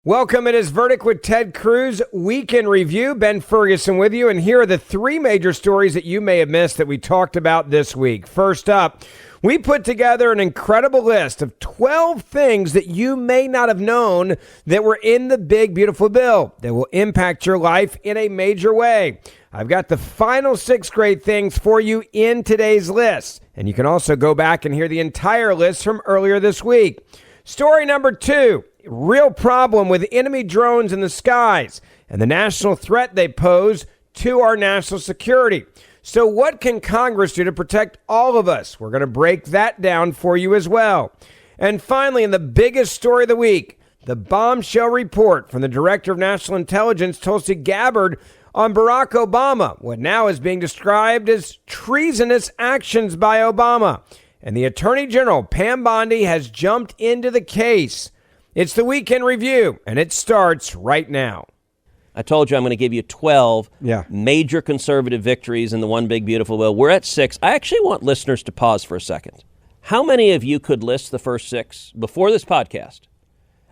Welcome. It is Verdict with Ted Cruz, Week in Review. Ben Ferguson with you, and here are the three major stories that you may have missed that we talked about this week. First up, we put together an incredible list of 12 things that you may not have known that were in the big, beautiful bill that will impact your life in a major way. I've got the final 6 great things for you in today's list, and you can also go back and hear the entire list from earlier this week. Story number 2. Real problem with enemy drones in the skies and the national threat they pose to our national security. So what can Congress do to protect all of us? We're going to break that down for you as well. And finally, in the biggest story of the week, the bombshell report from the Director of National Intelligence, Tulsi Gabbard, on Barack Obama, what now is being described as treasonous actions by Obama. And the Attorney General, Pam Bondi, has jumped into the case. It's the Weekend Review, and it starts right now. I told you I'm going to give you 12 major conservative victories in the one big beautiful bill. We're at 6. I actually want listeners to pause for a second. How many of you could list the first 6 before this podcast?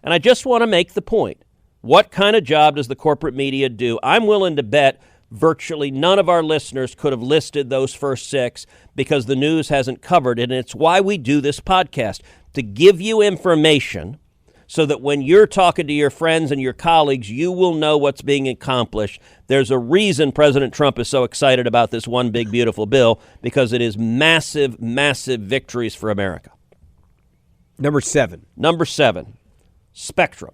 And I just want to make the point. What kind of job does the corporate media do? I'm willing to bet virtually none of our listeners could have listed those first 6 because the news hasn't covered it. And it's why we do this podcast, to give you information so that when you're talking to your friends and your colleagues, you will know what's being accomplished. There's a reason President Trump is so excited about this one big beautiful bill, because it is massive, massive victories for America. Number 7, spectrum.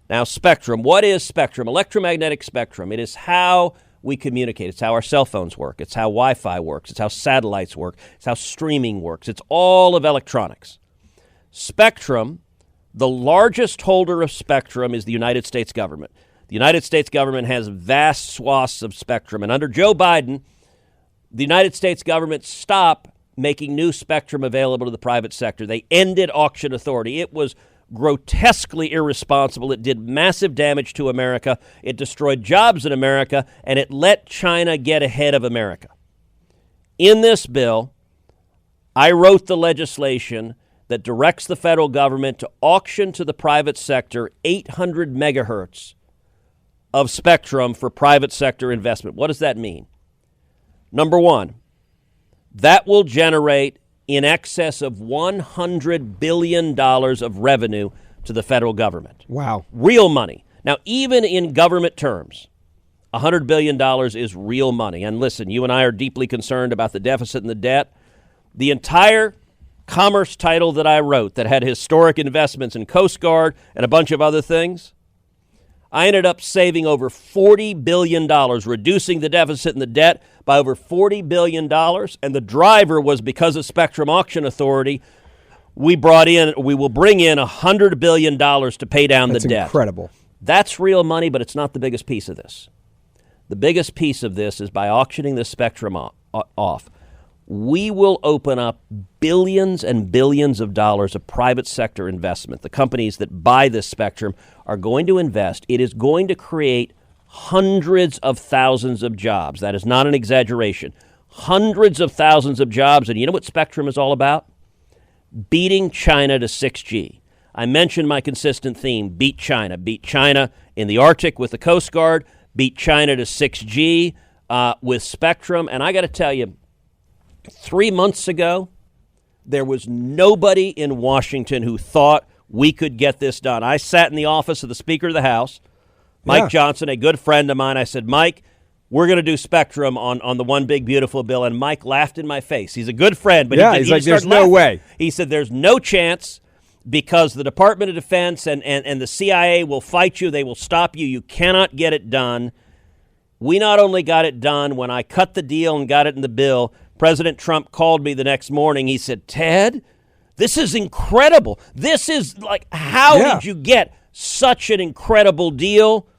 Now, spectrum, what is spectrum? Electromagnetic spectrum. It is how we communicate. It's how our cell phones work. It's how Wi-Fi works. It's how satellites work. It's how streaming works. It's all of electronics. Spectrum, the largest holder of spectrum is the United States government. The United States government has vast swaths of spectrum. And under Joe Biden, the United States government stopped making new spectrum available to the private sector. They ended auction authority. It was grotesquely irresponsible. It did massive damage to America. It destroyed jobs in America, and it let China get ahead of America. In this bill, I wrote the legislation that directs the federal government to auction to the private sector 800 megahertz of spectrum for private sector investment. What does that mean? Number one, that will generate in excess of $100 billion of revenue to the federal government. Wow. Real money. Now, even in government terms, $100 billion is real money. And listen, you and I are deeply concerned about the deficit and the debt. The entire commerce title that I wrote that had historic investments in Coast Guard and a bunch of other things, I ended up saving over $40 billion, reducing the deficit and the debt by over $40 billion. And the driver was because of Spectrum Auction Authority, we will bring in $100 billion to pay down the debt. That's incredible. That's real money, but it's not the biggest piece of this. The biggest piece of this is by auctioning the spectrum off, we will open up billions and billions of dollars of private sector investment. The companies that buy this spectrum are going to invest. It is going to create hundreds of thousands of jobs. That is not an exaggeration. Hundreds of thousands of jobs. And you know what spectrum is all about? Beating China to 6G. I mentioned my consistent theme, beat China. Beat China in the Arctic with the Coast Guard. Beat China to 6G with spectrum. And I got to tell you, 3 months ago, there was nobody in Washington who thought we could get this done. I sat in the office of the Speaker of the House, Mike Johnson, a good friend of mine. I said, Mike, we're going to do spectrum on the one big beautiful bill. And Mike laughed in my face. He's a good friend, but he's like, there's no way. He said, there's no chance because the Department of Defense and the CIA will fight you. They will stop you. You cannot get it done. We not only got it done when I cut the deal and got it in the bill, President Trump called me the next morning. He said, Ted, this is incredible. This is like, how did you get such an incredible deal?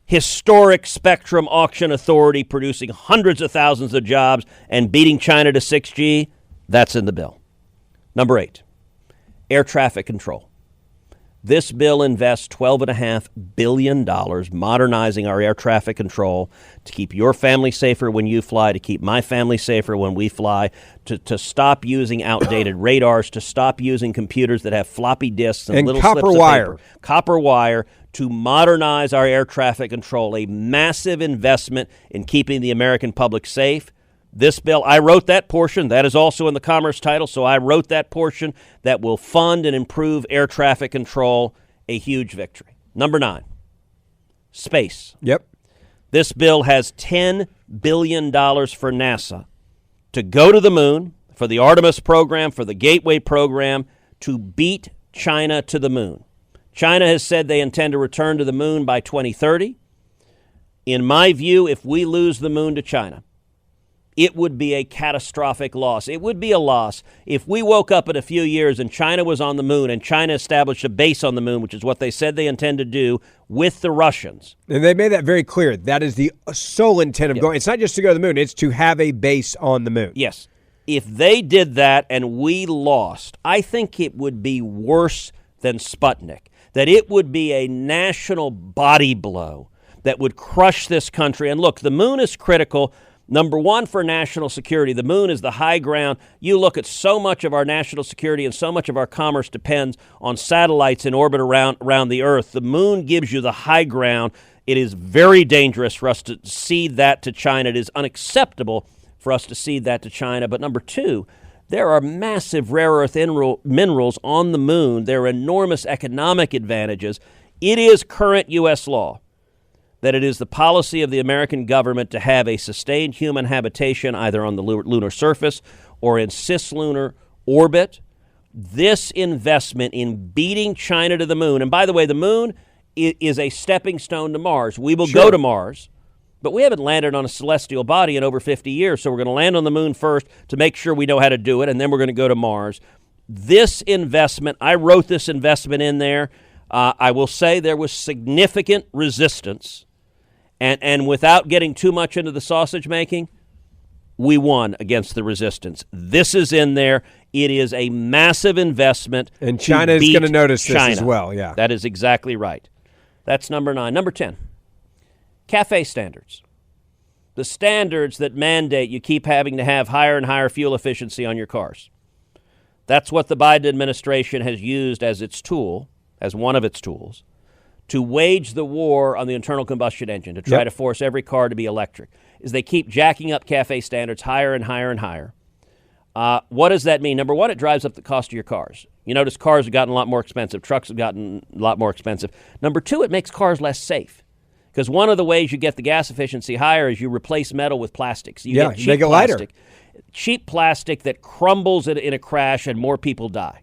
Historic Spectrum Auction Authority producing hundreds of thousands of jobs and beating China to 6G. That's in the bill. Number 8, air traffic control. This bill invests $12.5 billion modernizing our air traffic control to keep your family safer when you fly, to keep my family safer when we fly, to stop using outdated radars, to stop using computers that have floppy disks and little copper slips wire. of paper. Copper wire, to modernize our air traffic control, a massive investment in keeping the American public safe. This bill, I wrote that portion. That is also in the Commerce title, so I wrote that portion that will fund and improve air traffic control, a huge victory. Number 9, space. Yep. This bill has $10 billion for NASA to go to the moon, for the Artemis program, for the Gateway program, to beat China to the moon. China has said they intend to return to the moon by 2030. In my view, if we lose the moon to China, it would be a catastrophic loss. It would be a loss if we woke up in a few years and China was on the moon and China established a base on the moon, which is what they said they intend to do with the Russians. And they made that very clear. That is the sole intent of going. It's not just to go to the moon. It's to have a base on the moon. Yes. If they did that and we lost, I think it would be worse than Sputnik, that it would be a national body blow that would crush this country. And look, the moon is critical. Number one, for national security. The moon is the high ground. You look at so much of our national security and so much of our commerce depends on satellites in orbit around the Earth. The moon gives you the high ground. It is very dangerous for us to cede that to China. It is unacceptable for us to cede that to China. But number two, there are massive rare earth minerals on the moon. There are enormous economic advantages. It is current U.S. law that it is the policy of the American government to have a sustained human habitation either on the lunar surface or in cislunar orbit. This investment in beating China to the moon, and by the way, the moon is a stepping stone to Mars. We will go to Mars, but we haven't landed on a celestial body in over 50 years, so we're going to land on the moon first to make sure we know how to do it, and then we're going to go to Mars. This investment, I wrote this investment in there. I will say there was significant resistance. And without getting too much into the sausage making, we won against the resistance. This is in there. It is a massive investment. And China is going to notice this as well, yeah. That is exactly right. That's number 9. Number 10, CAFE standards. The standards that mandate you keep having to have higher and higher fuel efficiency on your cars. That's what the Biden administration has used as its tool, as one of its tools, to wage the war on the internal combustion engine, to try to force every car to be electric, is they keep jacking up CAFE standards higher and higher and higher. What does that mean? Number one, it drives up the cost of your cars. You notice cars have gotten a lot more expensive. Trucks have gotten a lot more expensive. Number two, it makes cars less safe. Because one of the ways you get the gas efficiency higher is you replace metal with plastics. You get cheap make it lighter. Cheap plastic that crumbles in a crash and more people die.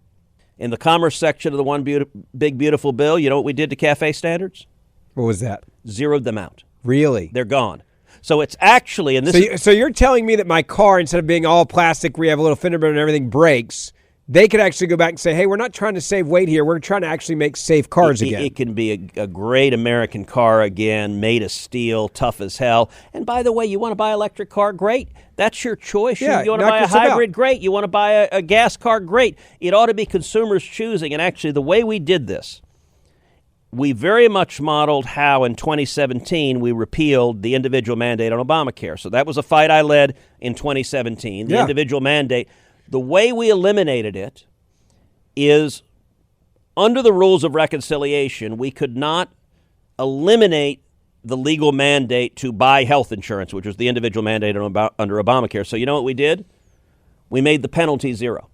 In the commerce section of the One Big Beautiful Bill, you know what we did to CAFE standards? What was that? Zeroed them out. Really? They're gone. So it's actually, and this so you're telling me that my car, instead of being all plastic, where you have a little fender bender and everything breaks, they could actually go back and say, hey, we're not trying to save weight here. We're trying to actually make safe cars again. It can be a great American car again, made of steel, tough as hell. And by the way, you want to buy an electric car? Great. That's your choice. You want to buy a hybrid? Great. You want to buy a gas car? Great. It ought to be consumers choosing. And actually, the way we did this, we very much modeled how in 2017 we repealed the individual mandate on Obamacare. So that was a fight I led in 2017, the individual mandate. The way we eliminated it is under the rules of reconciliation, we could not eliminate the legal mandate to buy health insurance, which was the individual mandate under Obamacare. So you know what we did? We made the penalty zero.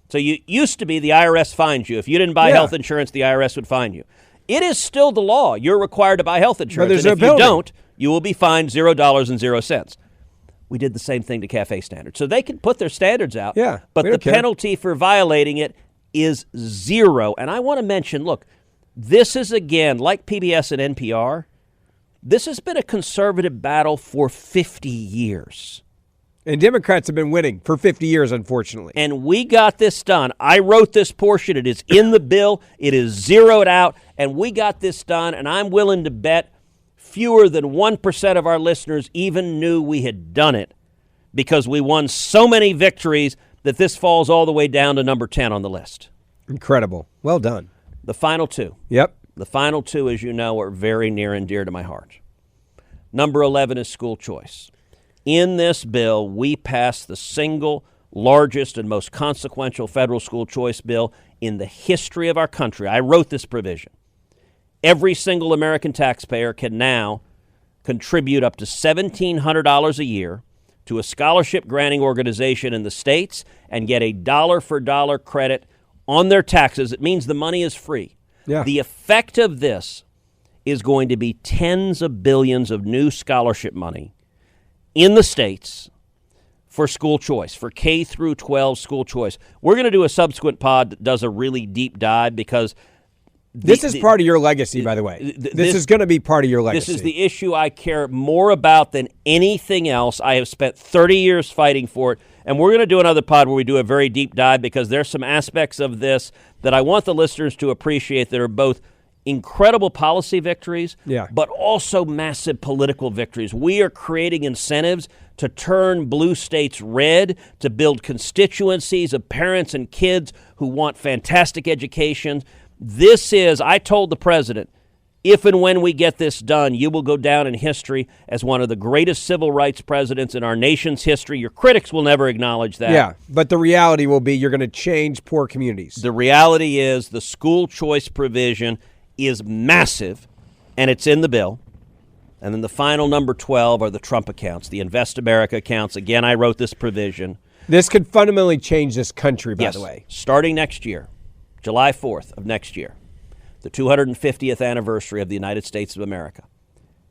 So you used to be the IRS fines you. If you didn't buy health insurance, the IRS would fine you. It is still the law. You're required to buy health insurance. And if you don't, you will be fined $0.00. We did the same thing to CAFE standards. So they can put their standards out, but the penalty for violating it is zero. And I want to mention, look, this is, again, like PBS and NPR, this has been a conservative battle for 50 years. And Democrats have been winning for 50 years, unfortunately. And we got this done. I wrote this portion. It is in the bill. It is zeroed out. And we got this done. And I'm willing to bet fewer than 1% of our listeners even knew we had done it because we won so many victories that this falls all the way down to number 10 on the list. Incredible. Well done. The final two. Yep. The final two, as you know, are very near and dear to my heart. Number 11 is school choice. In this bill, we passed the single largest and most consequential federal school choice bill in the history of our country. I wrote this provision. Every single American taxpayer can now contribute up to $1,700 a year to a scholarship granting organization in the states and get a dollar-for-dollar credit on their taxes. It means the money is free. Yeah. The effect of this is going to be tens of billions of new scholarship money in the states for school choice, for K through 12 school choice. We're going to do a subsequent pod that does a really deep dive because this is part of your legacy, by the way. This is going to be part of your legacy. This is the issue I care more about than anything else. I have spent 30 years fighting for it, and we're going to do another pod where we do a very deep dive because there's some aspects of this that I want the listeners to appreciate that are both incredible policy victories, but also massive political victories. We are creating incentives to turn blue states red, to build constituencies of parents and kids who want fantastic education. This is, I told the president, if and when we get this done, you will go down in history as one of the greatest civil rights presidents in our nation's history. Your critics will never acknowledge that. Yeah, but the reality will be you're going to change poor communities. The reality is the school choice provision is massive, and it's in the bill. And then the final number 12 are the Trump accounts, the Invest America accounts. Again, I wrote this provision. This could fundamentally change this country, by the way. Starting next year, July 4th of next year, the 250th anniversary of the United States of America.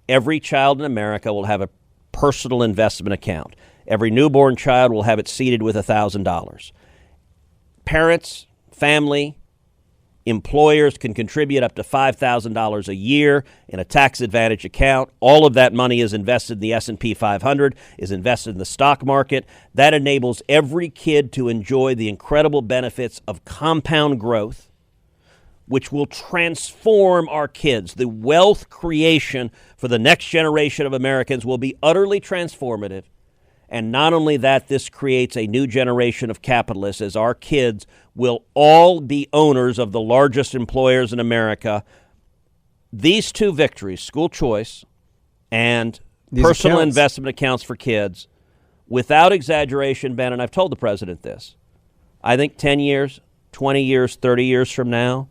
Every child in America will have a personal investment account. Every newborn child will have it seeded with $1,000. Parents, family, employers can contribute up to $5,000 a year in a tax-advantaged account. All of that money is invested in the S&P 500, is invested in the stock market. That enables every kid to enjoy the incredible benefits of compound growth, which will transform our kids. The wealth creation for the next generation of Americans will be utterly transformative. And not only that, this creates a new generation of capitalists as our kids will all be owners of the largest employers in America. These two victories, school choice and personal investment accounts for kids, without exaggeration, Ben, and I've told the president this, I think 10 years, 20 years, 30 years from now,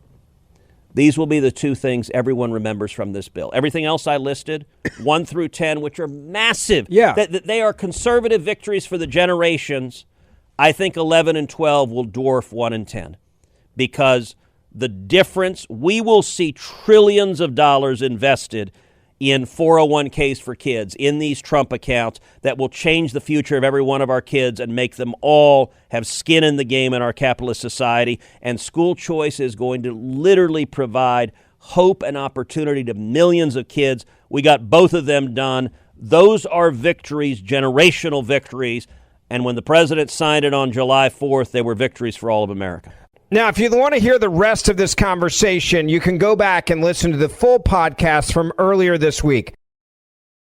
these will be the two things everyone remembers from this bill. Everything else I listed, 1 through 10, which are massive. They are conservative victories for the generations. I think 11 and 12 will dwarf 1 and 10 because the difference, we will see trillions of dollars invested in 401ks for kids, in these Trump accounts that will change the future of every one of our kids and make them all have skin in the game in our capitalist society. And school choice is going to literally provide hope and opportunity to millions of kids. We got both of them done. Those are victories, generational victories. And when the president signed it on July 4th, they were victories for all of America. Now, if you want to hear the rest of this conversation, you can go back and listen to the full podcast from earlier this week.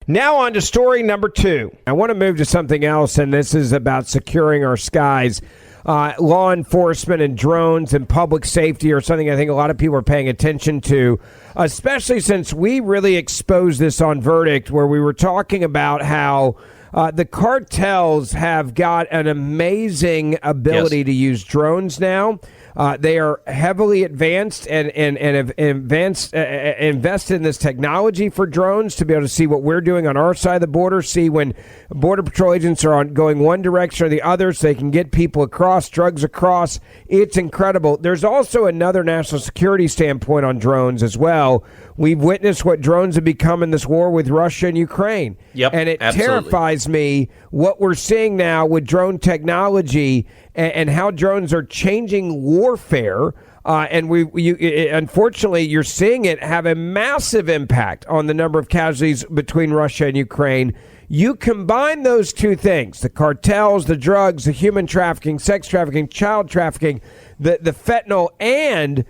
Now on to story number 2. I want to move to something else, and this is about securing our skies. Law enforcement and drones and public safety are something I think a lot of people are paying attention to, especially since we really exposed this on Verdict, where we were talking about how the cartels have got an amazing ability to use drones now. They are heavily advanced and have invested in this technology for drones to be able to see what we're doing on our side of the border, see when Border Patrol agents are going one direction or the other so they can get people across, drugs across. It's incredible. There's also another national security standpoint on drones as well. We've witnessed what drones have become in this war with Russia and Ukraine. And it terrifies me what we're seeing now with drone technology and how drones are changing warfare. Unfortunately, you're seeing it have a massive impact on the number of casualties between Russia and Ukraine. You combine those two things, the cartels, the drugs, the human trafficking, sex trafficking, child trafficking, the fentanyl, and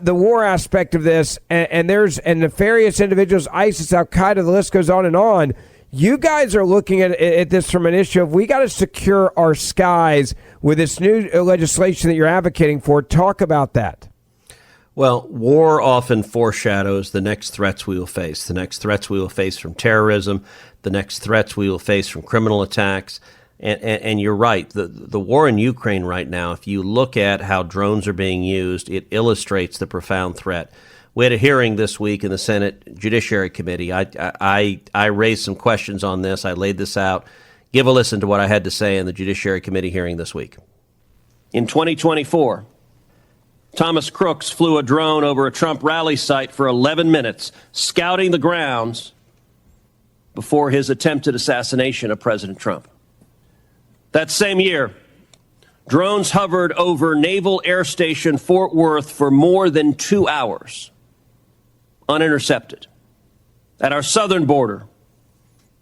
the war aspect of this, and there's nefarious individuals, ISIS, Al-Qaeda, the list goes on and on. You guys are looking at this from an issue of we got to secure our skies with this new legislation that you're advocating for. Talk about that. Well, war often foreshadows the next threats we will face, the next threats we will face from terrorism, the next threats we will face from criminal attacks. And you're right, the war in Ukraine right now, if you look at how drones are being used, it illustrates the profound threat. We had a hearing this week in the Senate Judiciary Committee. I raised some questions on this. I laid this out. Give a listen to what I had to say in the Judiciary Committee hearing this week. In 2024, Thomas Crooks flew a drone over a Trump rally site for 11 minutes, scouting the grounds before his attempted assassination of President Trump. That same year, drones hovered over Naval Air Station Fort Worth for more than 2 hours, unintercepted. At our southern border,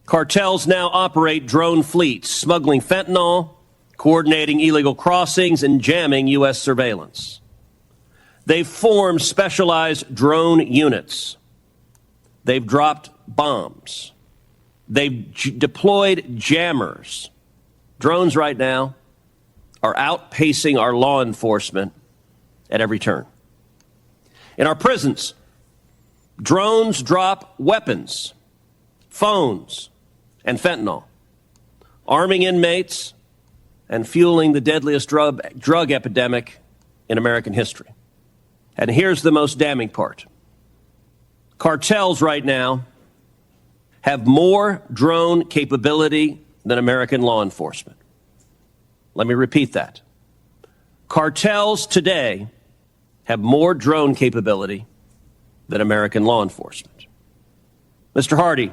cartels now operate drone fleets, smuggling fentanyl, coordinating illegal crossings, and jamming U.S. surveillance. They've formed specialized drone units. They've dropped bombs. They've deployed jammers. Drones right now are outpacing our law enforcement at every turn. In our prisons, drones drop weapons, phones, and fentanyl, arming inmates and fueling the deadliest drug epidemic in American history. And here's the most damning part. Cartels right now have more drone capability than American law enforcement. Let me repeat that. Cartels today have more drone capability than American law enforcement. Mr. Hardy,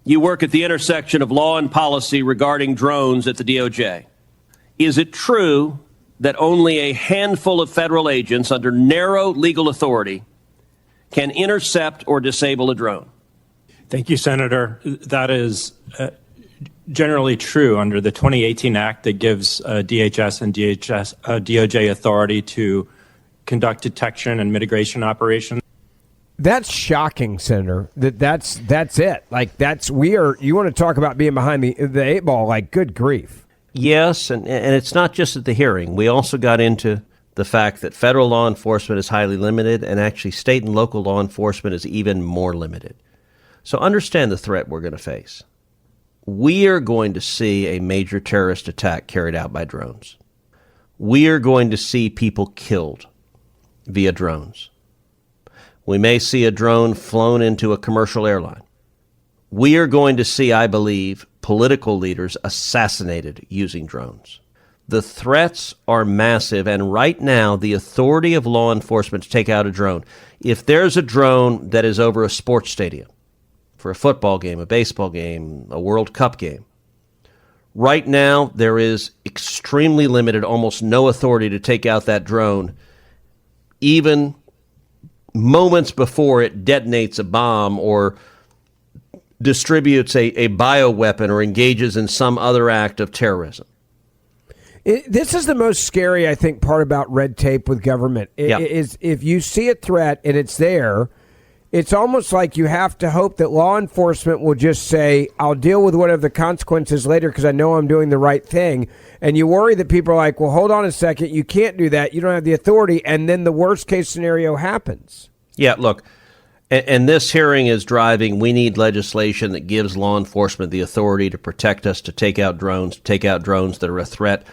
you work at the intersection of law and policy regarding drones at the DOJ. Is it true that only a handful of federal agents under narrow legal authority can intercept or disable a drone? Thank you, Senator. That is generally true under the 2018 Act that gives DHS and DOJ authority to conduct detection and mitigation operations. That's shocking, Senator. That's it. Like you want to talk about being behind the eight ball? Like, good grief. Yes, and it's not just at the hearing. We also got into the fact that federal law enforcement is highly limited, and actually state and local law enforcement is even more limited. So understand the threat we're going to face. We are going to see a major terrorist attack carried out by drones. We are going to see people killed via drones. We may see a drone flown into a commercial airline. We are going to see, I believe, political leaders assassinated using drones. The threats are massive, and right now, the authority of law enforcement to take out a drone, if there's a drone that is over a sports stadium, for a football game, a baseball game, a World Cup game, right now, there is extremely limited, almost no authority to take out that drone, even moments before it detonates a bomb or distributes a bioweapon or engages in some other act of terrorism. This is the most scary, I think, part about red tape with government. Is if you see a threat and it's there, it's almost like you have to hope that law enforcement will just say, I'll deal with whatever the consequences later because I know I'm doing the right thing. And you worry that people are like, well, hold on a second, you can't do that. You don't have the authority. And then the worst case scenario happens. Yeah, look. And this hearing is driving, we need legislation that gives law enforcement the authority to protect us, to take out drones that are a threat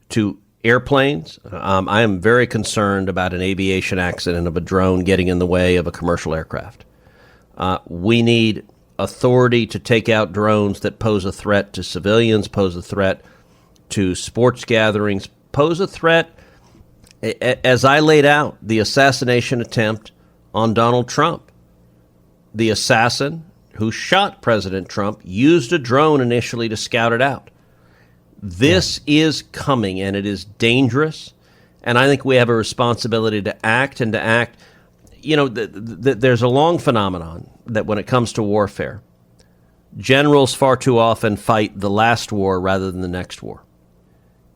to airplanes. I am very concerned about an aviation accident of a drone getting in the way of a commercial aircraft. We need authority to take out drones that pose a threat to civilians, pose a threat to sports gatherings, pose a threat, as I laid out, the assassination attempt on Donald Trump. The assassin who shot President Trump used a drone initially to scout it out. This is coming, and it is dangerous. And I think we have a responsibility to act and to act. You know, there's a long phenomenon that when it comes to warfare, generals far too often fight the last war rather than the next war.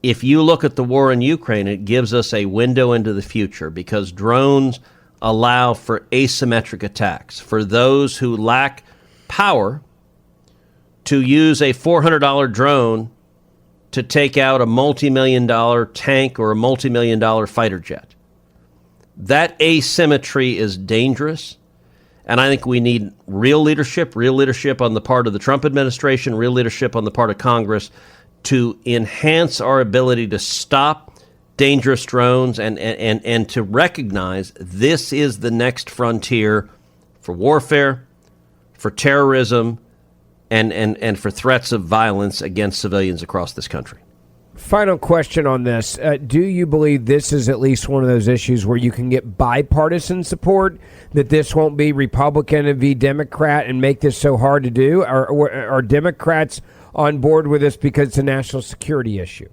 If you look at the war in Ukraine, it gives us a window into the future because drones allow for asymmetric attacks. For those who lack power, to use a $400 drone to take out a multi-million-dollar tank or a multi-million-dollar fighter jet. That asymmetry is dangerous, and I think we need real leadership on the part of the Trump administration, real leadership on the part of Congress to enhance our ability to stop dangerous drones and to recognize this is the next frontier for warfare, for terrorism, and for threats of violence against civilians across this country. Final question on this. Do you believe this is at least one of those issues where you can get bipartisan support, that this won't be Republican v. Democrat and make this so hard to do? Or are Democrats on board with this because it's a national security issue?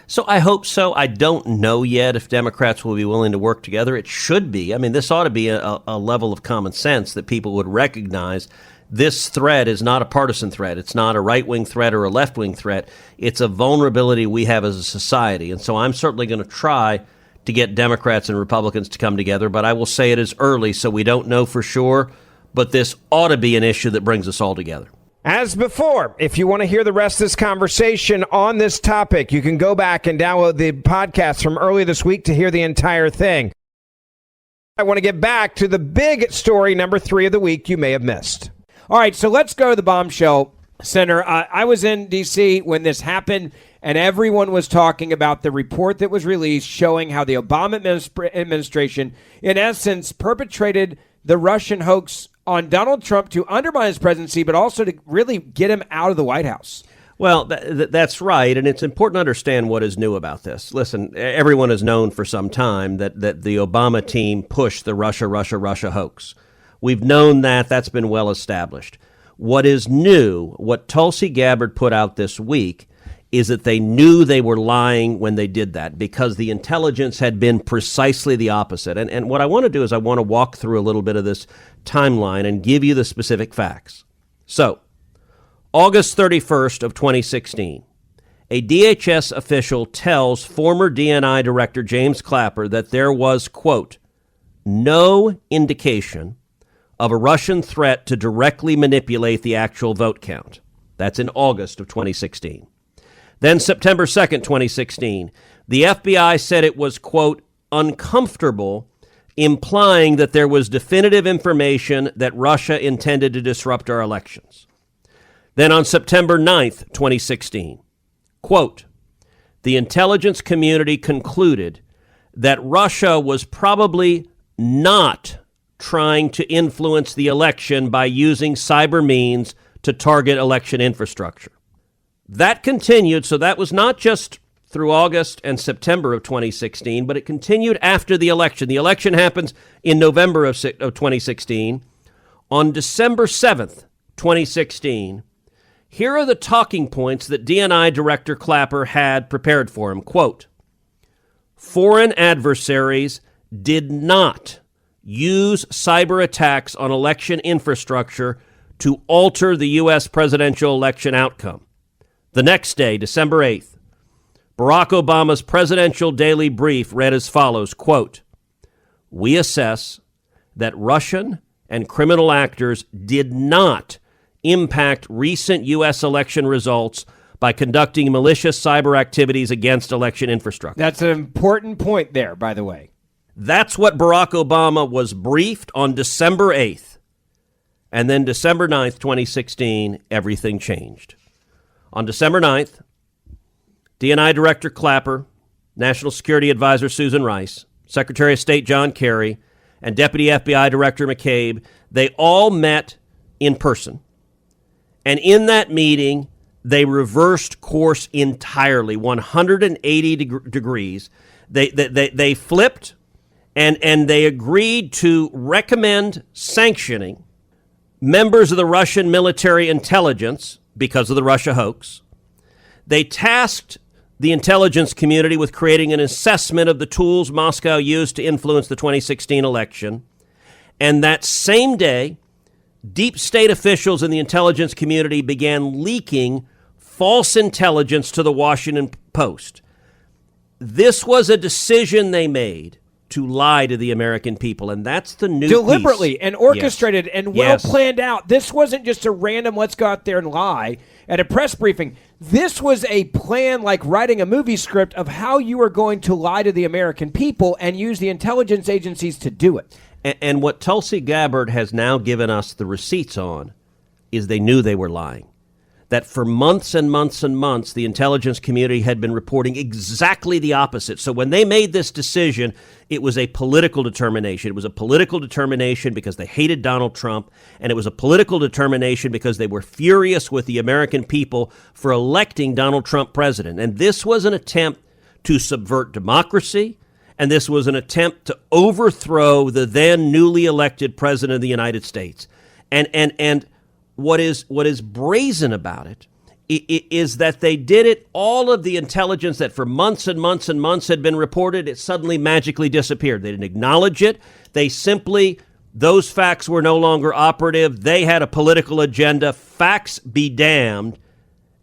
So I hope so. I don't know yet if Democrats will be willing to work together. It should be. I mean, this ought to be a level of common sense that people would recognize this threat is not a partisan threat. It's not a right-wing threat or a left-wing threat. It's a vulnerability we have as a society. And so I'm certainly going to try to get Democrats and Republicans to come together, but I will say it is early, so we don't know for sure. But this ought to be an issue that brings us all together. As before, if you want to hear the rest of this conversation on this topic, you can go back and download the podcast from earlier this week to hear the entire thing. I want to get back to the big story, number 3 of the week you may have missed. All right, so let's go to the bombshell center. I was in D.C. when this happened, and everyone was talking about the report that was released showing how the Obama administration, in essence, perpetrated the Russian hoax on Donald Trump to undermine his presidency, but also to really get him out of the White House. Well, that's right, and it's important to understand what is new about this. Listen, everyone has known for some time that the Obama team pushed the Russia hoax. We've known that. That's been well established. What is new, what Tulsi Gabbard put out this week, is that they knew they were lying when they did that because the intelligence had been precisely the opposite. And what I want to do is I want to walk through a little bit of this timeline and give you the specific facts. So, August 31st of 2016, a DHS official tells former DNI Director James Clapper that there was, quote, no indication of a Russian threat to directly manipulate the actual vote count. That's in August of 2016. Then September 2nd, 2016, the FBI said it was, quote, uncomfortable, implying that there was definitive information that Russia intended to disrupt our elections. Then on September 9th, 2016, quote, the intelligence community concluded that Russia was probably not trying to influence the election by using cyber means to target election infrastructure. That continued, so that was not just through August and September of 2016, but it continued after the election. The election happens in November of 2016. On December 7th, 2016, here are the talking points that DNI Director Clapper had prepared for him. Quote, foreign adversaries did not use cyber attacks on election infrastructure to alter the U.S. presidential election outcome. The next day, December 8th, Barack Obama's presidential daily brief read as follows, quote, we assess that Russian and criminal actors did not impact recent U.S. election results by conducting malicious cyber activities against election infrastructure. That's an important point there, by the way. That's what Barack Obama was briefed on December 8th. And then December 9th, 2016, everything changed. On December 9th, DNI Director Clapper, National Security Advisor Susan Rice, Secretary of State John Kerry, and Deputy FBI Director McCabe, they all met in person. And in that meeting, they reversed course entirely, 180 degrees. They flipped. And they agreed to recommend sanctioning members of the Russian military intelligence because of the Russia hoax. They tasked the intelligence community with creating an assessment of the tools Moscow used to influence the 2016 election. And that same day, deep state officials in the intelligence community began leaking false intelligence to the Washington Post. This was a decision they made to lie to the American people, and that's the new deliberately piece. And orchestrated and well Yes. planned out. This wasn't just a random let's go out there and lie at a press briefing. This was a plan like writing a movie script of how you are going to lie to the American people and use the intelligence agencies to do it. And what Tulsi Gabbard has now given us the receipts on is they knew they were lying. That for months and months and months, the intelligence community had been reporting exactly the opposite. So when they made this decision, it was a political determination. It was a political determination because they hated Donald Trump, and it was a political determination because they were furious with the American people for electing Donald Trump president. And this was an attempt to subvert democracy, and this was an attempt to overthrow the then newly elected president of the United States. And what is brazen about it is that they did it. All of the intelligence that for months and months and months had been reported, it suddenly magically disappeared. They didn't acknowledge it. They simply, those facts were no longer operative. They had a political agenda. Facts be damned.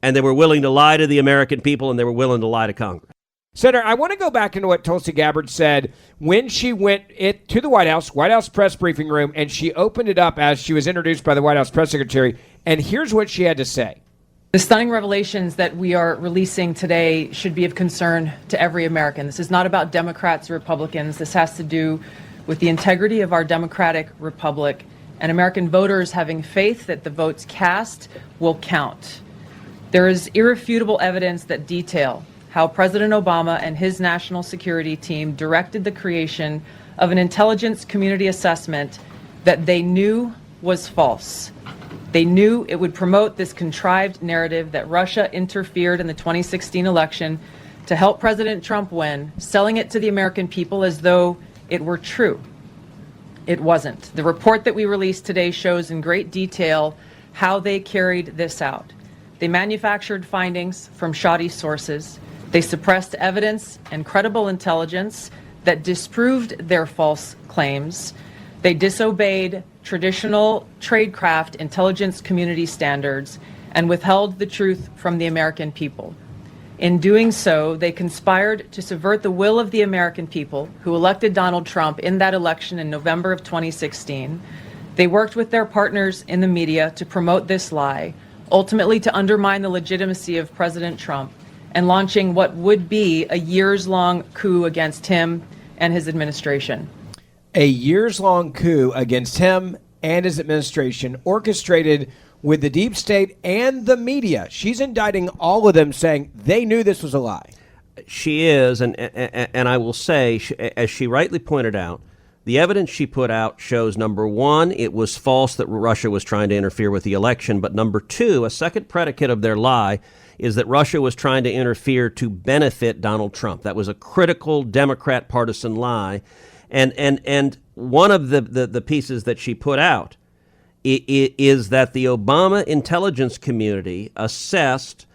And they were willing to lie to the American people, and they were willing to lie to Congress. Senator, I want to go back into what Tulsi Gabbard said when she went to the White House press briefing room, and she opened it up as she was introduced by the White House press secretary. And here's what she had to say. The stunning revelations that we are releasing today should be of concern to every American. This is not about Democrats or Republicans. This has to do with the integrity of our democratic republic and American voters having faith that the votes cast will count. There is irrefutable evidence that detail how President Obama and his national security team directed the creation of an intelligence community assessment that they knew was false. They knew it would promote this contrived narrative that Russia interfered in the 2016 election to help President Trump win, selling it to the American people as though it were true. It wasn't. The report that we released today shows in great detail how they carried this out. They manufactured findings from shoddy sources. They suppressed evidence and credible intelligence that disproved their false claims. They disobeyed traditional tradecraft intelligence community standards and withheld the truth from the American people. In doing so, they conspired to subvert the will of the American people who elected Donald Trump in that election in November of 2016. They worked with their partners in the media to promote this lie, ultimately to undermine the legitimacy of President Trump and launching what would be a years-long coup against him and his administration. A years-long coup against him and his administration, orchestrated with the deep state and the media. She's indicting all of them, saying they knew this was a lie. She is, and I will say, as she rightly pointed out, the evidence she put out shows, number one, it was false that Russia was trying to interfere with the election, but number two, a second predicate of their lie is that Russia was trying to interfere to benefit Donald Trump. That was a critical Democrat partisan lie. And one of the pieces that she put out is that the Obama intelligence community assessed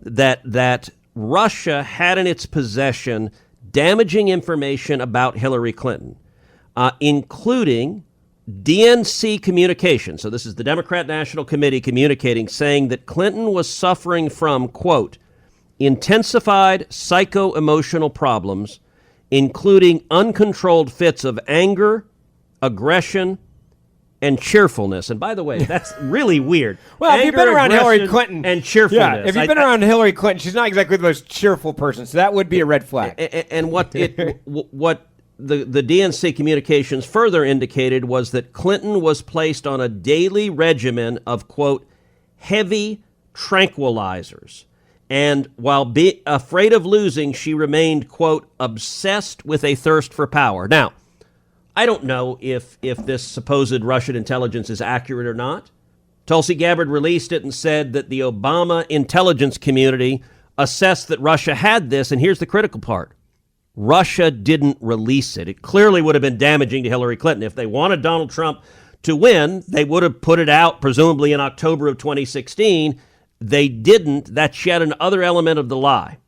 that Russia had in its possession damaging information about Hillary Clinton, including DNC communication. So this is the Democrat National Committee communicating, saying that Clinton was suffering from, quote, intensified psycho-emotional problems, including uncontrolled fits of anger, aggression, and cheerfulness. And by the way, that's really weird. Well, anger, if you've been around Hillary aggression, Clinton and cheerfulness. Yeah, if you've been around Hillary Clinton, she's not exactly the most cheerful person, so that would be a red flag. And what the DNC communications further indicated was that Clinton was placed on a daily regimen of, quote, heavy tranquilizers. And while afraid of losing, she remained, quote, obsessed with a thirst for power. Now, I don't know if this supposed Russian intelligence is accurate or not. Tulsi Gabbard released it and said that the Obama intelligence community assessed that Russia had this, and here's the critical part. Russia didn't release it. It clearly would have been damaging to Hillary Clinton. If they wanted Donald Trump to win, they would have put it out, presumably in October of 2016. They didn't. That's yet another element of the lie.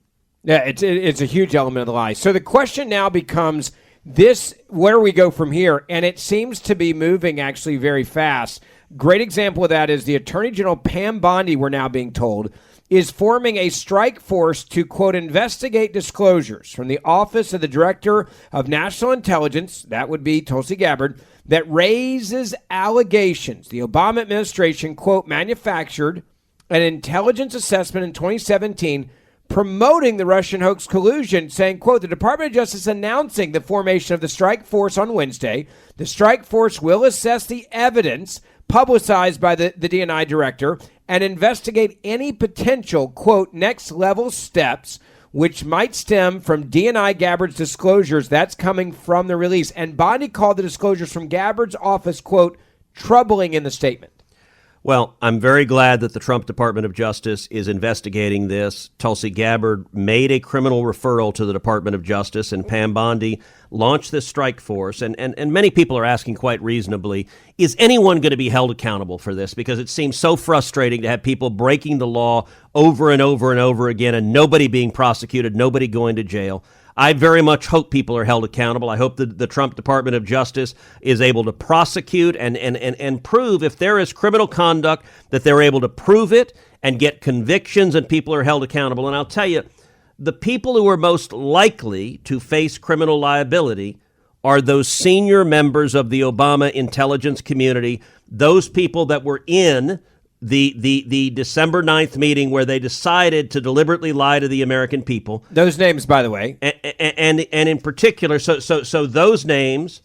Yeah, it's a huge element of the lie. So the question now becomes this: where do we go from here? And it seems to be moving actually very fast. Great example of that is the Attorney General Pam Bondi, we're now being told, is forming a strike force to, quote, investigate disclosures from the Office of the Director of National Intelligence, that would be Tulsi Gabbard, that raises allegations the Obama administration, quote, manufactured an intelligence assessment in 2017 promoting the Russian hoax collusion, saying, quote, the Department of Justice announcing the formation of the strike force on Wednesday. The strike force will assess the evidence publicized by the DNI director and investigate any potential, quote, next level steps which might stem from DNI Gabbard's disclosures. That's coming from the release. And Bondi called the disclosures from Gabbard's office, quote, troubling in the statement. Well, I'm very glad that the Trump Department of Justice is investigating this. Tulsi Gabbard made a criminal referral to the Department of Justice, and Pam Bondi launched this strike force. And many people are asking quite reasonably, is anyone going to be held accountable for this? Because it seems so frustrating to have people breaking the law over and over and over again and nobody being prosecuted, nobody going to jail. I very much hope people are held accountable. I hope that the Trump Department of Justice is able to prosecute and prove if there is criminal conduct, that they're able to prove it and get convictions and people are held accountable. And I'll tell you, the people who are most likely to face criminal liability are those senior members of the Obama intelligence community, those people that were in the December 9th meeting where they decided to deliberately lie to the American people. Those names, by the way. And in particular, so those names.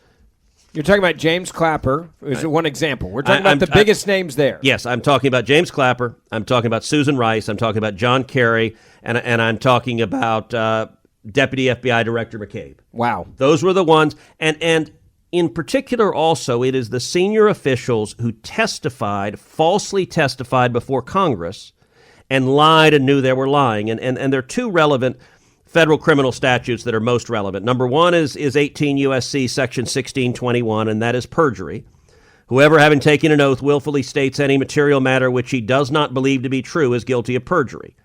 You're talking about James Clapper is one example. We're talking about the biggest names there. Yes, I'm talking about James Clapper. I'm talking about Susan Rice. I'm talking about John Kerry. And I'm talking about Deputy FBI Director McCabe. Wow. Those were the ones. And in particular, also, it is the senior officials who falsely testified before Congress and lied and knew they were lying. And there are two relevant federal criminal statutes that are most relevant. Number one is 18 U.S.C. Section 1621, and that is perjury. Whoever, having taken an oath, willfully states any material matter which he does not believe to be true is guilty of perjury.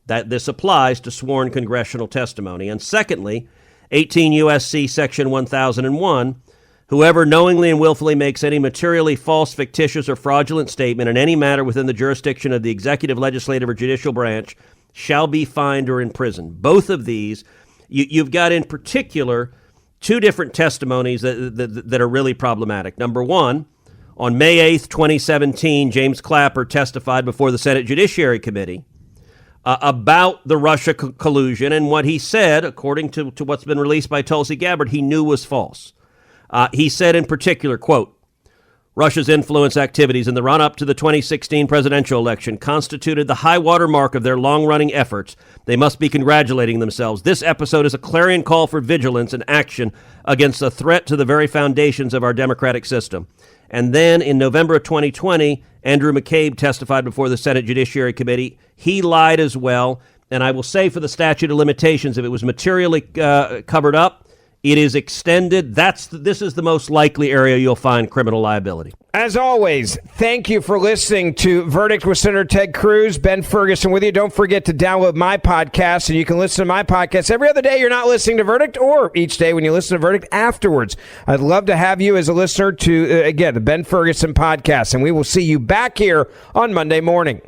That this applies to sworn congressional testimony. And secondly, 18 U.S.C. Section 1001, whoever knowingly and willfully makes any materially false, fictitious, or fraudulent statement in any matter within the jurisdiction of the executive, legislative, or judicial branch shall be fined or imprisoned. Both of these, you've got in particular two different testimonies that are really problematic. Number one, on May 8th, 2017, James Clapper testified before the Senate Judiciary Committee about the Russia collusion, and what he said, according to what's been released by Tulsi Gabbard, he knew was false. He said in particular, quote, Russia's influence activities in the run-up to the 2016 presidential election constituted the high-water mark of their long-running efforts. They must be congratulating themselves. This episode is a clarion call for vigilance and action against a threat to the very foundations of our democratic system. And then in November of 2020, Andrew McCabe testified before the Senate Judiciary Committee. He lied as well. And I will say for the statute of limitations, if it was materially covered up, it is extended. This is the most likely area you'll find criminal liability. As always, thank you for listening to Verdict with Senator Ted Cruz. Ben Ferguson with you. Don't forget to download my podcast, and you can listen to my podcast every other day you're not listening to Verdict, or each day when you listen to Verdict afterwards. I'd love to have you as a listener to, again, the Ben Ferguson podcast, and we will see you back here on Monday morning.